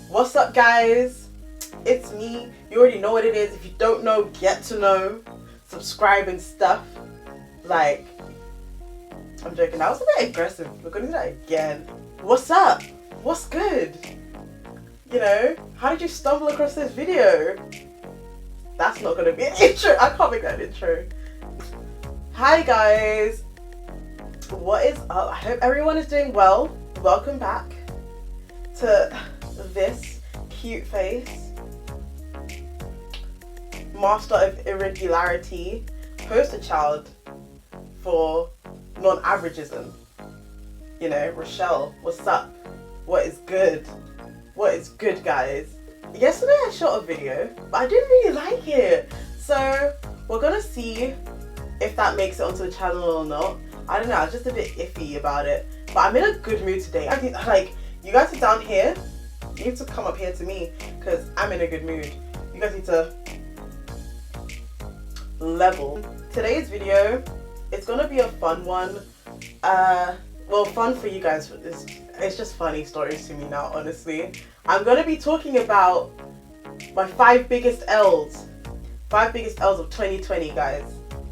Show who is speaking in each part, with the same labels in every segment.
Speaker 1: What's up, guys? It's me. You already know what it is. If you don't know, get to know. Subscribe and stuff. Like, I'm joking. That was a bit aggressive. We're gonna do that again. What's up? What's good? You know, how did you stumble across this video? That's not gonna be an intro. I can't make that an intro. Hi, guys. What is up? I hope everyone is doing well. Welcome back to this cute face, master of irregularity, poster child for non-averagism. You know, Rochelle, what's up? What is good? What is good, guys? Yesterday I shot a video, but I didn't really like it. So we're gonna see if that makes it onto the channel or not. I don't know, I was just a bit iffy about it. But I'm in a good mood today. I think, like, you guys are down here. You need to come up here to me because I'm in a good mood. You guys need to level. Today's video, it's gonna be a fun one. Well, fun for you guys. It's just funny stories to me now, honestly. I'm gonna be talking about my 5 biggest L's. 5 biggest L's of 2020, guys.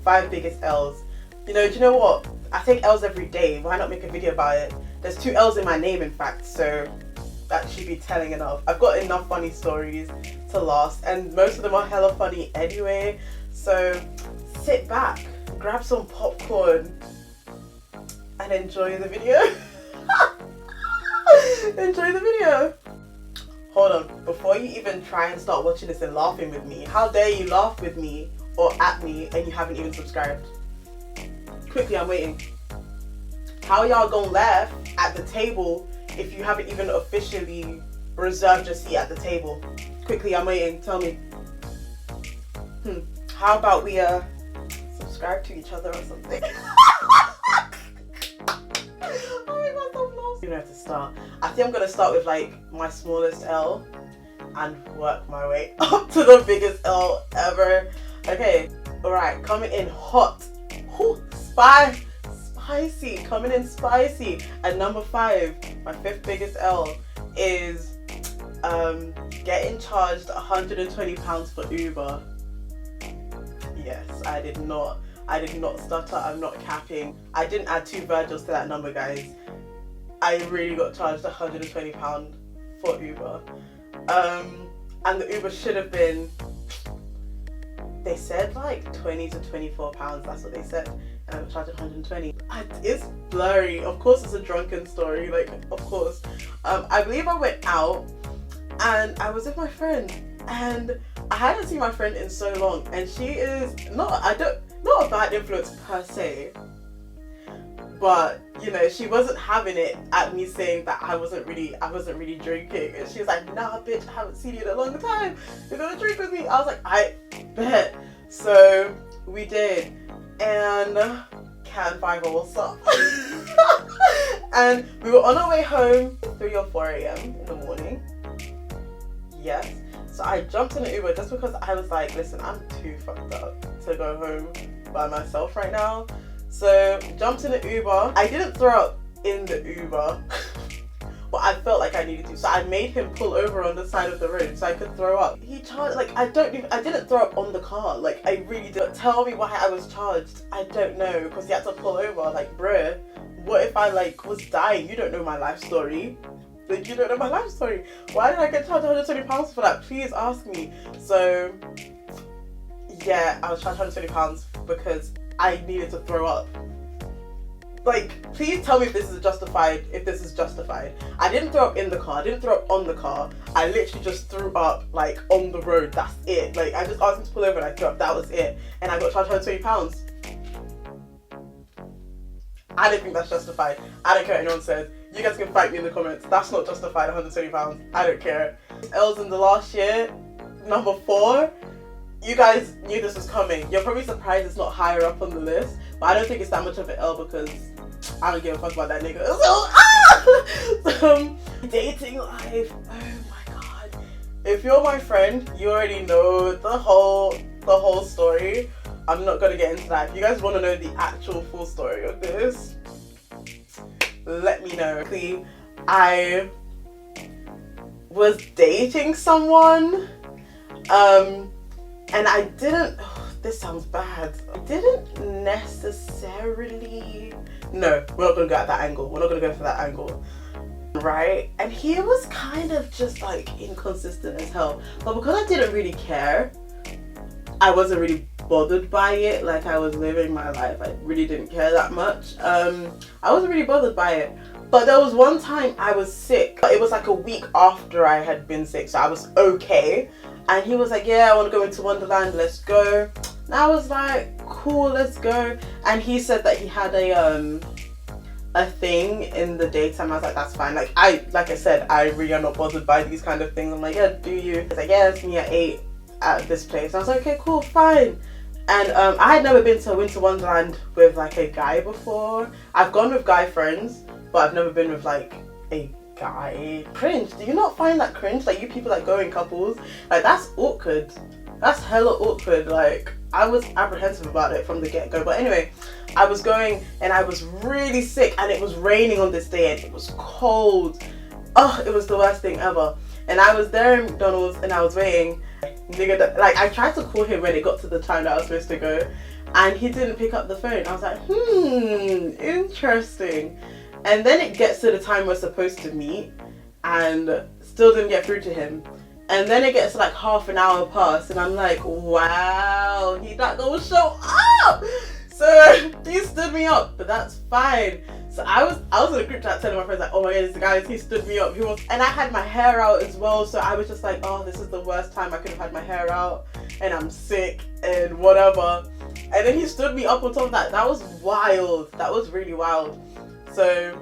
Speaker 1: 5 biggest L's. You know, do you know what? I take L's every day. Why not make a video about it? There's 2 L's in my name, in fact, so that should be telling enough. I've got enough funny stories to last, and most of them are hella funny anyway. So sit back, grab some popcorn, and enjoy the video. Enjoy the video. Hold on, before you even try and start watching this and laughing with me, how dare you laugh with me or at me and you haven't even subscribed? Quickly, I'm waiting. How y'all gonna laugh at the table if you haven't even officially reserved your seat at the table? Quickly, I'm waiting. Tell me. How about we subscribe to each other or something? Oh my god, I'm lost. You don't have to start. I think I'm gonna start with like my smallest L and work my way up to the biggest L ever. Okay, alright, coming in hot. Ooh, spicy, coming in spicy. And number 5, my 5th biggest L is getting charged £120 for Uber. Yes, I did not stutter. I'm not capping. I didn't add 2 Virgils to that number, guys. I really got charged £120 for Uber. And the Uber should have been, they said like 20 to 24 pounds. That's what they said. And I was charged 120. It's blurry. Of course it's a drunken story. Like, of course. I believe I went out and I was with my friend. And I hadn't seen my friend in so long. And she is not a bad influence per se. But, you know, she wasn't having it at me saying that I wasn't really drinking. And she was like, nah, bitch, I haven't seen you in a long time. You're gonna drink with me. I was like, I bet. So we did. And can 5 what's up? And we were on our way home 3 or 4 a.m. in the morning. Yes. So I jumped in an Uber just because I was like, listen, I'm too fucked up to go home by myself right now. So jumped in an Uber. I didn't throw up in the Uber, but I felt like I needed to. So I made him pull over on the side of the road so I could throw up. He charged, like, I didn't throw up on the car. Like, I really didn't. Tell me why I was charged. I don't know, because he had to pull over. Like, bruh, what if I like was dying? You don't know my life story. Like, you don't know my life story. Why did I get charged £120 for that? Please ask me. So yeah, I was charged £120 because I needed to throw up. Like, please tell me if this is justified. I didn't throw up in the car. I didn't throw up on the car. I literally just threw up, like, on the road. That's it. Like, I just asked him to pull over and I threw up. That was it. And I got charged £120. I don't think that's justified. I don't care what anyone says. You guys can fight me in the comments. That's not justified, £120. I don't care. L's in the last year. Number 4. You guys knew this was coming. You're probably surprised it's not higher up on the list, but I don't think it's that much of an L because I don't give a fuck about that nigga. So, dating life. Oh my god. If you're my friend, you already know the whole story. I'm not gonna get into that. If you guys want to know the actual full story of this, let me know. I was dating someone, and I didn't, this sounds bad, I didn't necessarily, no, we're not gonna go at that angle, we're not gonna go for that angle, right? And he was kind of just like inconsistent as hell, but because I didn't really care, I wasn't really bothered by it. Like, I was living my life, I really didn't care that much. I wasn't really bothered by it. But there was one time I was sick. It was like a week after I had been sick, so I was okay. And he was like, yeah, I want to go into Wonderland, let's go. And I was like, cool, let's go. And he said that he had a thing in the daytime. I was like, that's fine. Like I said, I really am not bothered by these kind of things. I'm like, yeah, do you? He's like, yeah, it's me at 8 at this place. I was like, okay, cool, fine. And I had never been to Winter Wonderland with like a guy before. I've gone with guy friends, but I've never been with like a guy. Cringe. Do you not find that cringe? Like, you people that go in couples, like, that's awkward. That's hella awkward. Like, I was apprehensive about it from the get-go. But anyway, I was going and I was really sick, and it was raining on this day and it was cold. Oh, it was the worst thing ever. And I was there in McDonald's and I was waiting. Nigga, like, I tried to call him when it got to the time that I was supposed to go, and he didn't pick up the phone. I was like, interesting. And then it gets to the time we're supposed to meet and still didn't get through to him. And then it gets to like half an hour past and I'm like, wow, he's not gonna show up. So he stood me up, but that's fine. So I was in a group chat telling my friends like, oh my goodness, guys, he stood me up. And I had my hair out as well, so I was just like, oh, this is the worst time I could have had my hair out, and I'm sick and whatever. And then he stood me up on top of that. That was wild. That was really wild. So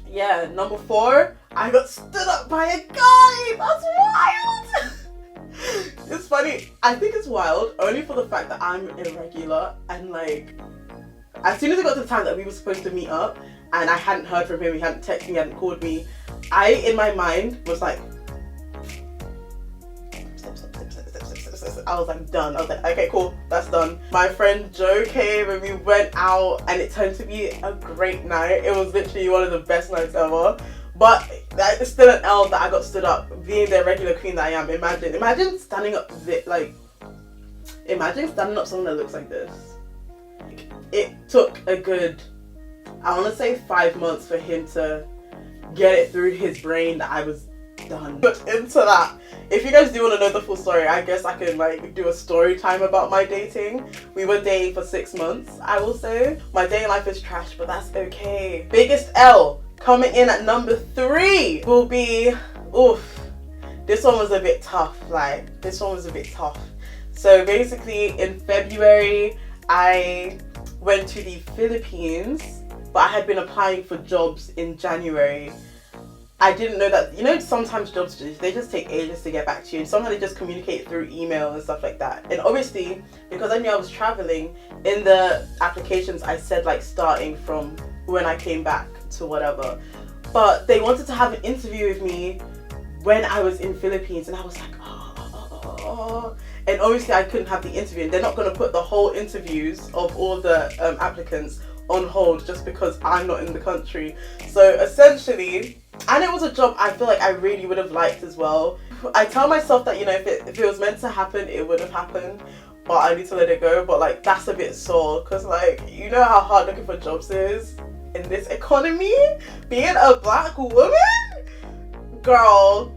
Speaker 1: yeah, number 4, I got stood up by a guy. That's wild. It's funny. I think it's wild only for the fact that I'm irregular, and like, as soon as it got to the time that we were supposed to meet up and I hadn't heard from him, he hadn't texted me, he hadn't called me, I, in my mind, was like, I was like, done. I was like, okay, cool, that's done. My friend Joe came and we went out and it turned to be a great night. It was literally one of the best nights ever. But it's still an L that I got stood up, being the regular queen that I am. Imagine standing up, imagine standing up someone that looks like this. It took a good, I want to say 5 months for him to get it through his brain that I was done. But into that, if you guys do want to know the full story, I guess I can like do a story time about my dating. We were dating for 6 months, I will say. My dating life is trash, but that's okay. Biggest L coming in at number 3 will be, oof, this one was a bit tough. Like, this one was a bit tough. So basically in February, I went to the Philippines, but I had been applying for jobs in January. I didn't know that, you know, sometimes jobs, they just take ages to get back to you, and sometimes they just communicate through email and stuff like that. And obviously, because I knew I was traveling, in the applications I said like starting from when I came back to whatever. But they wanted to have an interview with me when I was in Philippines, and I was like, oh. And obviously I couldn't have the interview, and they're not going to put the whole interviews of all the applicants on hold just because I'm not in the country. So essentially, and it was a job I feel like I really would have liked as well. I tell myself that, you know, if it was meant to happen, it would have happened, but I need to let it go. But like, that's a bit sore, because like, you know how hard looking for jobs is in this economy? Being a black woman? Girl,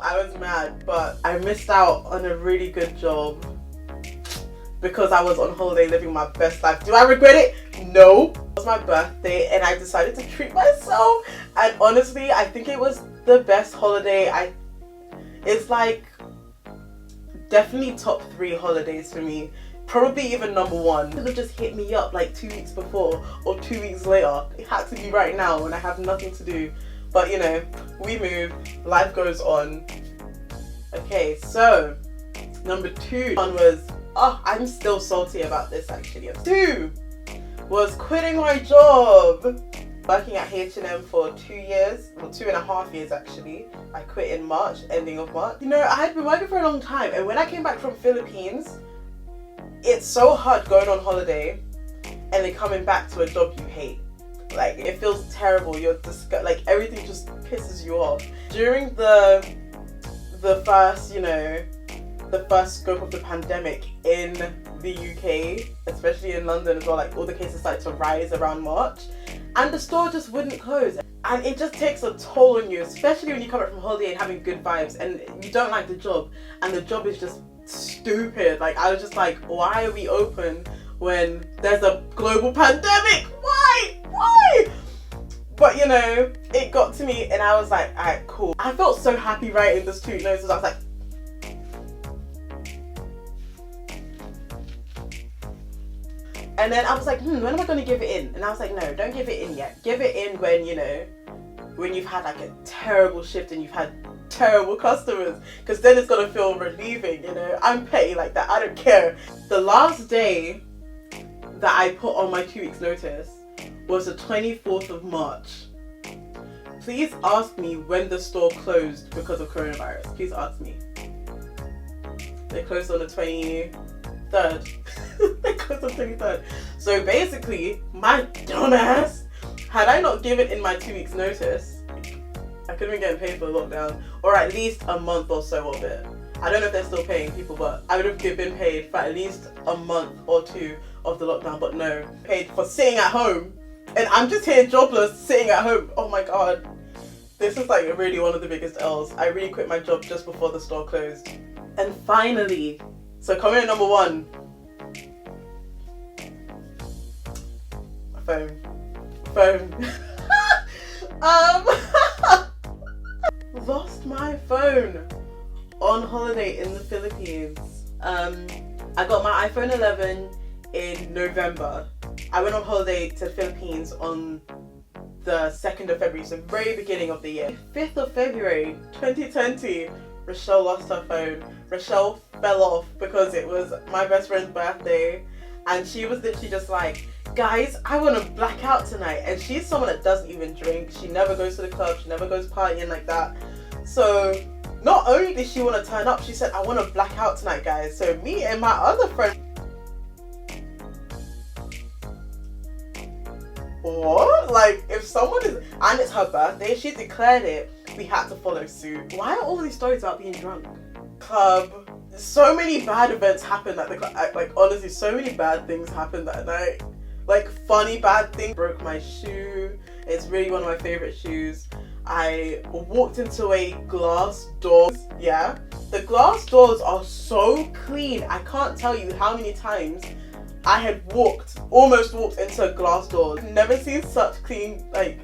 Speaker 1: I was mad, but I missed out on a really good job because I was on holiday living my best life. Do I regret it? No. It was my birthday and I decided to treat myself, and honestly, I think it was the best holiday. It's like definitely top 3 holidays for me. Probably even number 1. It could have just hit me up like 2 weeks before or 2 weeks later. It had to be right now when I have nothing to do. But you know, we move, life goes on. Okay, so number 2 one was, oh, I'm still salty about this actually. 2 was quitting my job. Working at H&M for 2 years, well 2.5 years actually. I quit in March, ending of March. You know, I had been working for a long time, and when I came back from Philippines, it's so hard going on holiday and then coming back to a job you hate. Like, it feels terrible. You're like, everything just pisses you off. During the first, you know, the first scope of the pandemic in the UK, especially in London as well, like all the cases started to rise around March, and the store just wouldn't close. And it just takes a toll on you, especially when you come back from holiday and having good vibes and you don't like the job, and the job is just stupid. Like, I was just like, why are we open when there's a global pandemic? Why? But you know, it got to me and I was like, alright, cool. I felt so happy writing this 2 week notice. I was like, and then I was like, when am I going to give it in? And I was like, no, don't give it in yet. Give it in when, you know, when you've had like a terrible shift and you've had terrible customers, because then it's going to feel relieving, you know. I'm petty like that. I don't care. The last day that I put on my 2 weeks notice was the 24th of March. Please ask me when the store closed because of coronavirus. Please ask me. They closed on the 23rd. They closed on the 23rd. So basically, my dumbass, had I not given in my 2 weeks notice, I could have been getting paid for the lockdown, or at least a month or so of it. I don't know if they're still paying people, but I would have been paid for at least a month or 2 of the lockdown. But no, paid for sitting at home, and I'm just here jobless, sitting at home. Oh my god, this is like really one of the biggest L's. I really quit my job just before the store closed. And finally, so comment number 1, phone. Lost my phone on holiday in the Philippines. I got my iPhone 11 in November. I went on holiday to the Philippines on the 2nd of February, so very beginning of the year. 5th of February 2020, Rochelle lost her phone. Rochelle fell off because it was my best friend's birthday, and she was literally just like, guys, I want to black out tonight. And she's someone that doesn't even drink. She never goes to the club. She never goes partying like that. So not only did she want to turn up, she said, I want to black out tonight, guys. So me and my other friend, what? Like, if someone is, and it's her birthday, she declared it, we had to follow suit. Why are all these stories about being drunk? Club. So many bad events happened at the club. Like, honestly, so many bad things happened that night. Like, funny bad things. Broke my shoe. It's really one of my favorite shoes. I walked into a glass door. Yeah, the glass doors are so clean. I can't tell you how many times I had almost walked into glass doors. I've never seen such clean, like,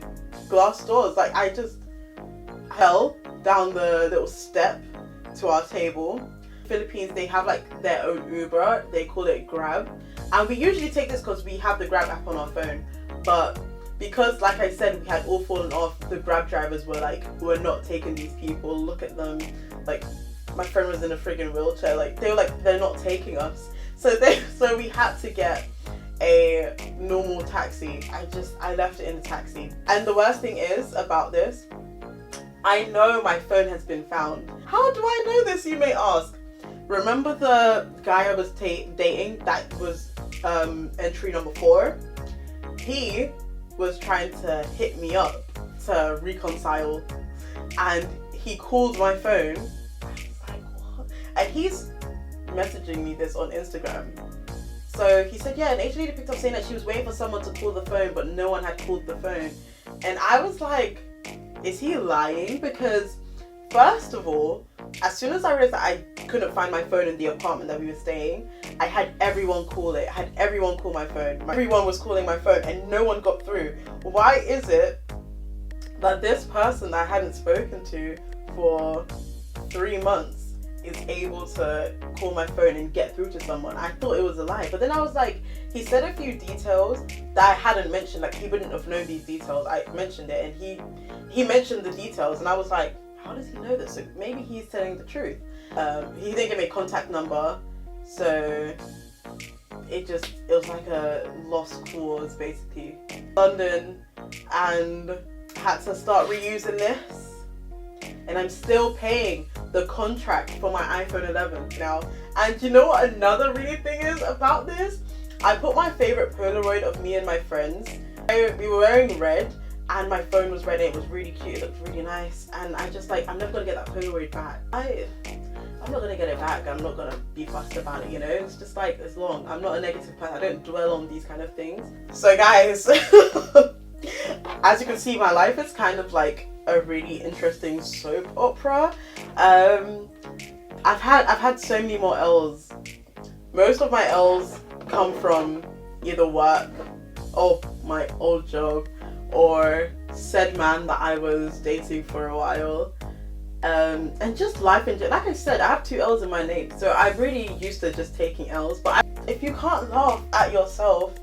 Speaker 1: glass doors. Like, I just fell down the little step to our table. Philippines, they have like their own Uber. They call it Grab, and we usually take this because we have the Grab app on our phone. But because, like I said, we had all fallen off, the Grab drivers were like, we're not taking these people. Look at them. Like, my friend was in a friggin' wheelchair. Like, they were like, they're not taking us. So we had to get a normal taxi. I left it in the taxi. And the worst thing is about this, I know my phone has been found. How do I know this, you may ask? Remember the guy I was dating that was entry number 4? He was trying to hit me up to reconcile, and he called my phone. I was like, what? And he's messaging me this on Instagram. So he said, yeah, an Asian lady picked up saying that she was waiting for someone to call the phone, but no one had called the phone. And I was like, is he lying? Because first of all, as soon as I realized that I couldn't find my phone in the apartment that we were staying, I had everyone call it. I had everyone call my phone. Everyone was calling my phone and no one got through. Why is it that this person that I hadn't spoken to for 3 months is able to call my phone and get through to someone? I thought it was a lie. But then I was like, he said a few details that I hadn't mentioned. Like, he wouldn't have known these details. I mentioned it and he mentioned the details, and I was like, how does he know this? So maybe he's telling the truth. He didn't give me a contact number, so it was like a lost cause basically. London, and had to start reusing this, and I'm still paying the contract for my iPhone 11 now. And you know what another really thing is about this? I put my favorite Polaroid of me and my friends. we were wearing red, and my phone was red and it was really cute, it looked really nice, and I just like, I'm never gonna get that Polaroid back. I'm not gonna get it back, I'm not gonna be fussed about it, you know? It's just like, it's long. I'm not a negative person, I don't dwell on these kind of things. So guys, as you can see, my life is kind of like a really interesting soap opera. I've had so many more L's. Most of my L's come from either work or my old job or said man that I was dating for a while, and just life in general. Like I said, I have 2 L's in my name, so I'm really used to just taking L's. But if you can't laugh at yourself,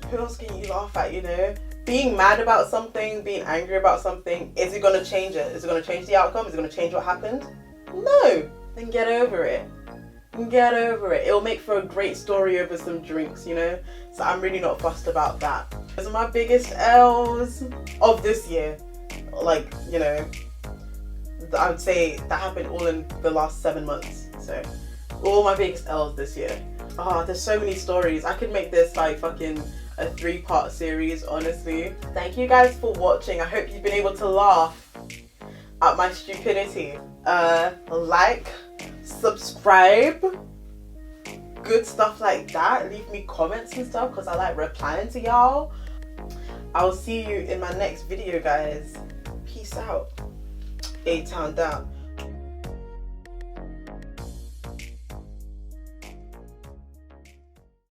Speaker 1: who else can you laugh at, you know? Being mad about something, being angry about something, is it going to change it? Is it going to change the outcome? Is it going to change what happened? No. Then get over it. Get over it. It'll make for a great story over some drinks, you know? So I'm really not fussed about that. Those are my biggest L's of this year. Like, you know, I would say that happened all in the last 7 months. So, all my biggest L's this year. Oh, there's so many stories. I could make this like fucking a 3-part series, honestly. Thank you guys for watching. I hope you've been able to laugh at my stupidity. Like, subscribe, good stuff like that. Leave me comments and stuff because I like replying to y'all. I'll see you in my next video, guys. Peace out. A-Town down.